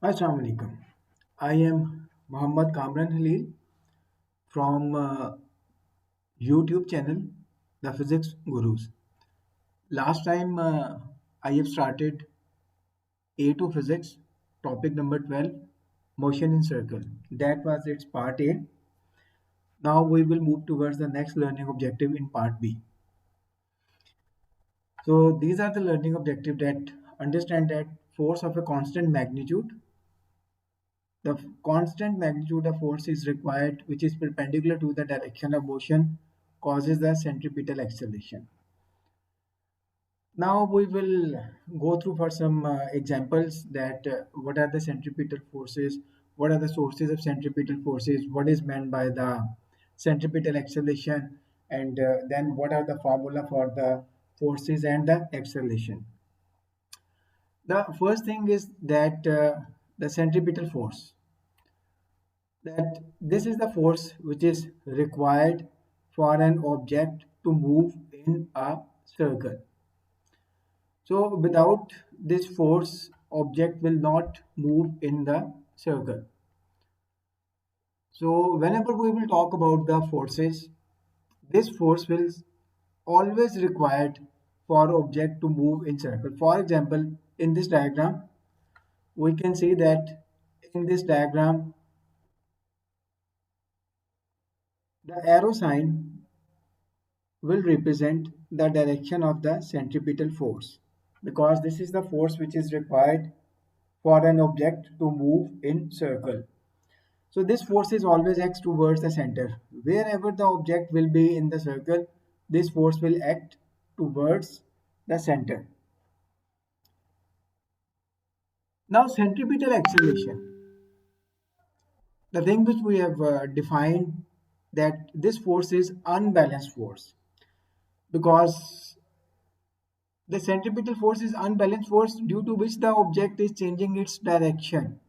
Assalamu alaikum. I am Muhammad Kamran Halil from YouTube channel The Physics Gurus. Last time I have started A2 Physics, topic number 12, motion in circle. That was its part A. Now we will move towards the next learning objective in part B. So these are the learning objective that understand that force of a constant magnitude. The constant magnitude of force is required, which is perpendicular to the direction of motion, causes the centripetal acceleration. Now we will go through for some examples that what are the centripetal forces, what are the sources of centripetal forces, what is meant by the centripetal acceleration, and then what are the formula for the forces and the acceleration. The first thing is that the centripetal force. That this is the force which is required for an object to move in a circle. So without this force, object will not move in the circle. So whenever we will talk about the forces, this force will always required for object to move in circle. For example, in this diagram, we can see that in this diagram, the arrow sign will represent the direction of the centripetal force, because this is the force which is required for an object to move in circle. So this force is always acts towards the center. Wherever the object will be in the circle, this force will act towards the center. Now centripetal acceleration, the thing which we have defined, that this force is unbalanced force, because the centripetal force is unbalanced force due to which the object is changing its direction.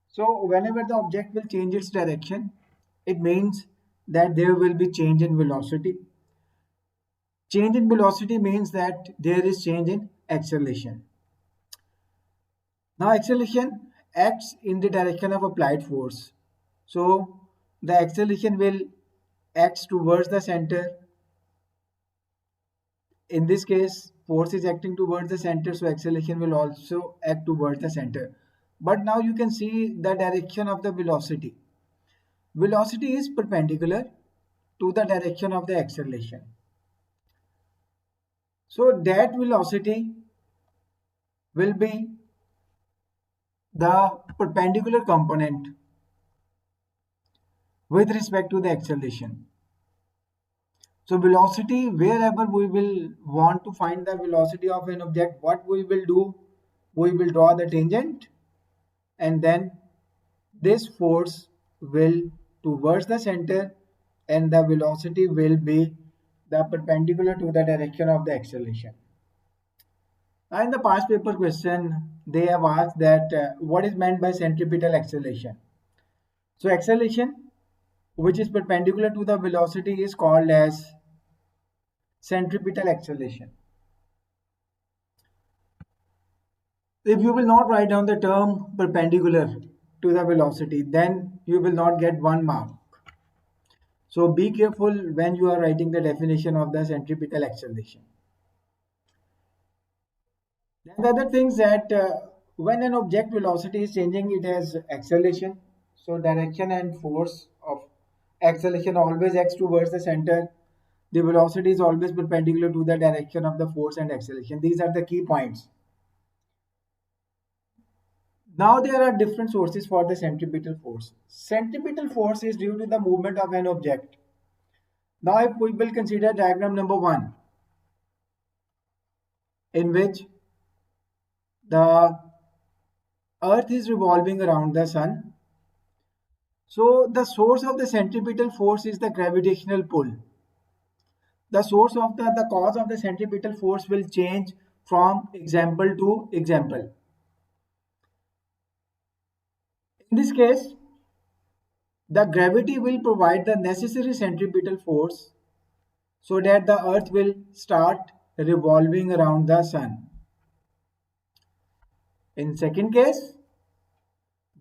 So whenever the object will change its direction, it means that there will be change in velocity. Change in velocity means that there is change in acceleration. Now acceleration acts in the direction of applied force. So the acceleration will act towards the center. In this case, force is acting towards the center, so acceleration will also act towards the center. But now you can see the direction of the velocity. Velocity is perpendicular to the direction of the acceleration. So that velocity will be the perpendicular component with respect to the acceleration. So velocity, wherever we will want to find the velocity of an object, what we will do, we will draw the tangent, and then this force will towards the center, and the velocity will be the perpendicular to the direction of the acceleration. Now in the past paper question, they have asked that what is meant by centripetal acceleration. So acceleration which is perpendicular to the velocity is called as centripetal acceleration. If you will not write down the term perpendicular to the velocity, then you will not get 1 mark. So be careful when you are writing the definition of the centripetal acceleration. Then the other things that when an object velocity is changing, it has acceleration. So direction and force of acceleration always acts towards the center. The velocity is always perpendicular to the direction of the force and acceleration. These are the key points. Now there are different sources for the centripetal force. Centripetal force is due to the movement of an object. Now if we will consider diagram number 1, in which the earth is revolving around the sun. So the source of the centripetal force is the gravitational pull. The source of the cause of the centripetal force will change from example to example. In this case, the gravity will provide the necessary centripetal force so that the earth will start revolving around the sun. In second case,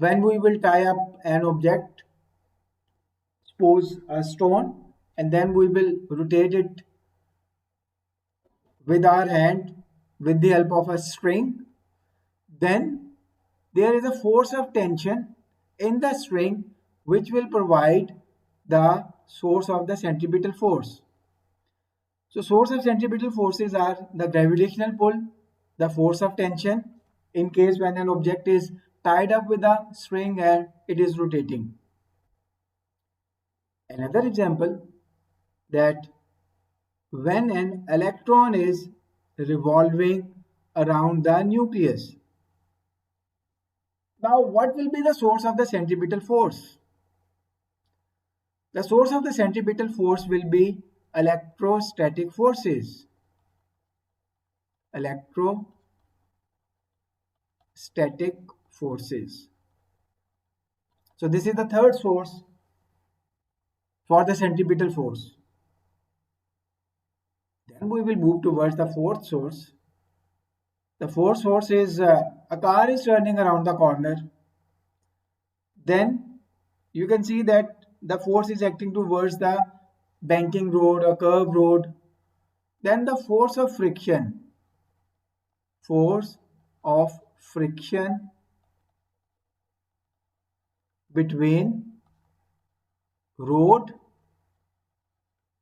when we will tie up an object, suppose a stone, and then we will rotate it with our hand with the help of a string, then there is a force of tension in the string which will provide the source of the centripetal force. So source of centripetal forces are the gravitational pull, the force of tension in case when an object is tied up with a string and it is rotating. Another example, that when an electron is revolving around the nucleus. Now, what will be the source of the centripetal force? The source of the centripetal force will be electrostatic forces. Electrostatic forces. So this is the third source for the centripetal force. Then we will move towards the fourth source. The fourth source is a car is turning around the corner. Then you can see that the force is acting towards the banking road or curved road. Then the force of friction between road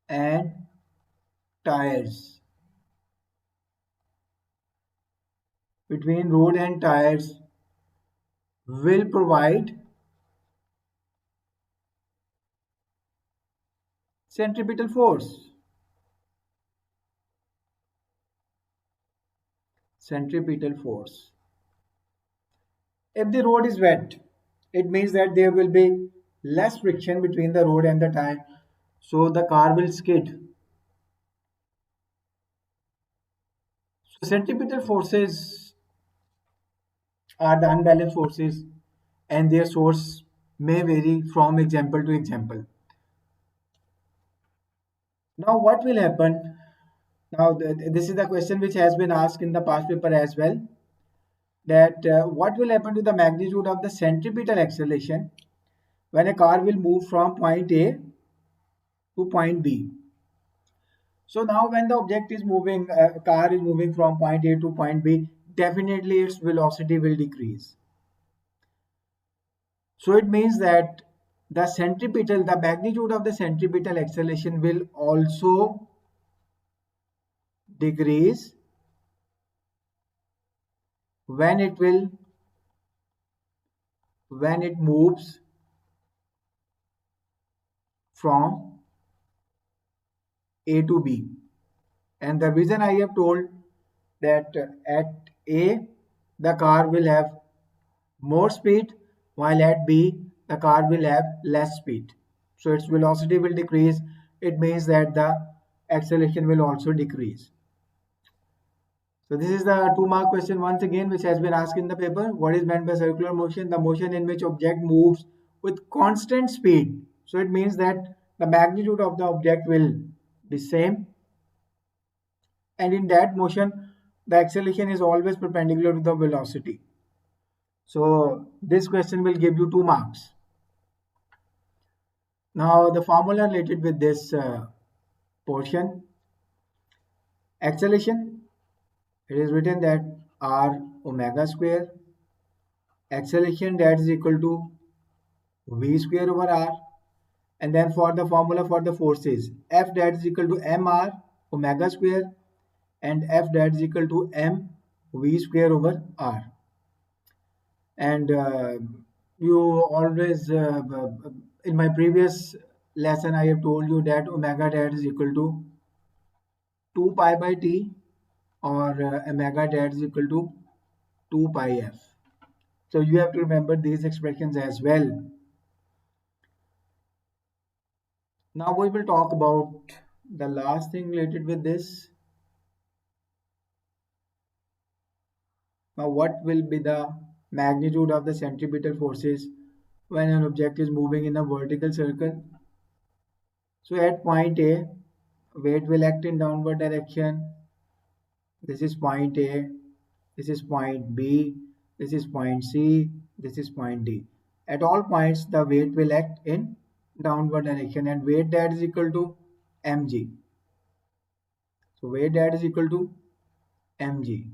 and tires. Between road and tires will provide centripetal force. Centripetal force. If the road is wet, it means that there will be less friction between the road and the tire, so the car will skid. So centripetal forces are the unbalanced forces and their source may vary from example to example. Now what will happen? Now this is the question which has been asked in the past paper as well, that what will happen to the magnitude of the centripetal acceleration when a car will move from point A to point B. So now when the object is moving, a car is moving from point A to point B, definitely its velocity will decrease. So it means that the magnitude of the centripetal acceleration will also decrease when it moves from A to B. And the reason I have told that at A the car will have more speed, while at B the car will have less speed. So its velocity will decrease. It means that the acceleration will also decrease. So this is the 2-mark question once again which has been asked in the paper. What is meant by circular motion? The motion in which object moves with constant speed. So it means that the magnitude of the object will be same, and in that motion the acceleration is always perpendicular to the velocity. So this question will give you 2 marks. Now the formula related with this portion, acceleration, it is written that r omega square, acceleration that is equal to v square over r, and then for the formula for the forces, F that is equal to mr omega square and F that is equal to m v square over r. And you always in my previous lesson I have told you that omega that is equal to 2 pi by t, or omega that is equal to 2 pi f. So you have to remember these expressions as well. Now we will talk about the last thing related with this. Now what will be the magnitude of the centripetal forces when an object is moving in a vertical circle? So at point A, weight will act in downward direction. This is point A, this is point B, this is point C, This is point D. At all points, the weight will act in downward direction, and weight that is equal to mg. So weight that is equal to mg.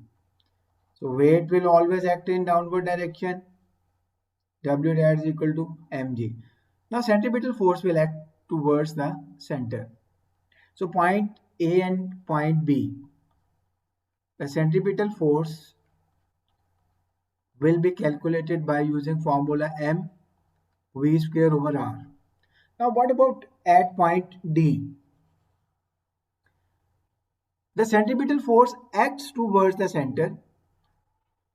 So weight will always act in downward direction. W that is equal to mg. Now centripetal force will act towards the center. So point A and point B, the centripetal force will be calculated by using formula m v square over r. Now what about at point D? The centripetal force acts towards the center.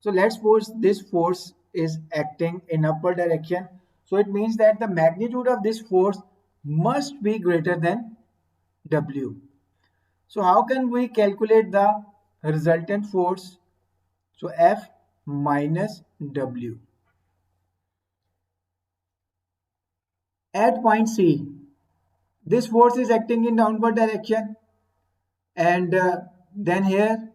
So let's suppose this force is acting in upward direction. So it means that the magnitude of this force must be greater than W. So how can we calculate the resultant force? So F minus W. At point C, this force is acting in downward direction, and then here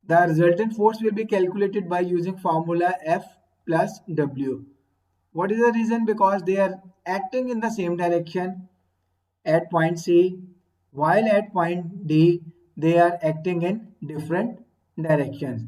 the resultant force will be calculated by using formula F plus W. What is the reason? Because they are acting in the same direction at point C, while at point D they are acting in different directions.